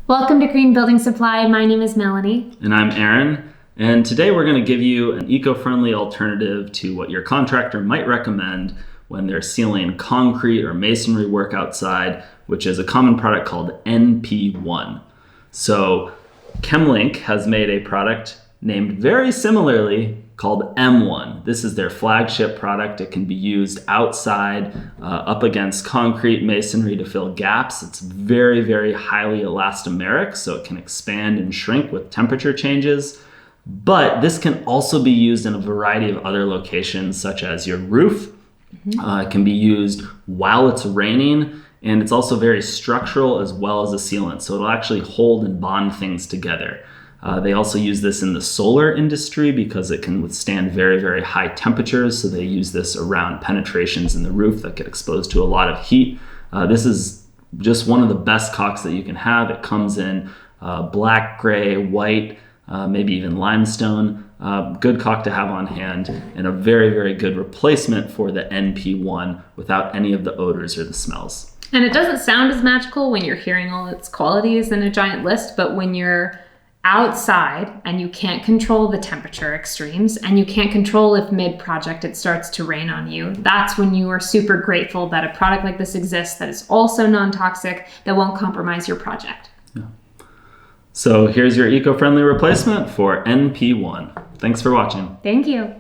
Welcome to Green Building Supply. My name is Melanie. And I'm Aaron. And today we're going to give you an eco-friendly alternative to what your contractor might recommend when they're sealing concrete or masonry work outside, which is a common product called NP1. So ChemLink has made a product named very similarly called M1. This is their flagship product. It can be used outside up against concrete masonry to fill gaps. It's very, very highly elastomeric, so it can expand and shrink with temperature changes. But this can also be used in a variety of other locations, such as your roof. It can be used while it's raining, and it's also very structural as well as a sealant, so it'll actually hold and bond things together. They also use this in the solar industry because it can withstand very, very high temperatures. So they use this around penetrations in the roof that get exposed to a lot of heat. This is just one of the best caulks that you can have. It comes in black, gray, white, maybe even limestone. Good caulk to have on hand and a very, very good replacement for the NP1 without any of the odors or the smells. And it doesn't sound as magical when you're hearing all its qualities in a giant list, but when you're outside and you can't control the temperature extremes and you can't control if mid-project it starts to rain on you, that's when you are super grateful that a product like this exists that is also non-toxic, that won't compromise your project. Yeah. So here's your eco-friendly replacement for NP1. Thanks for watching. Thank you.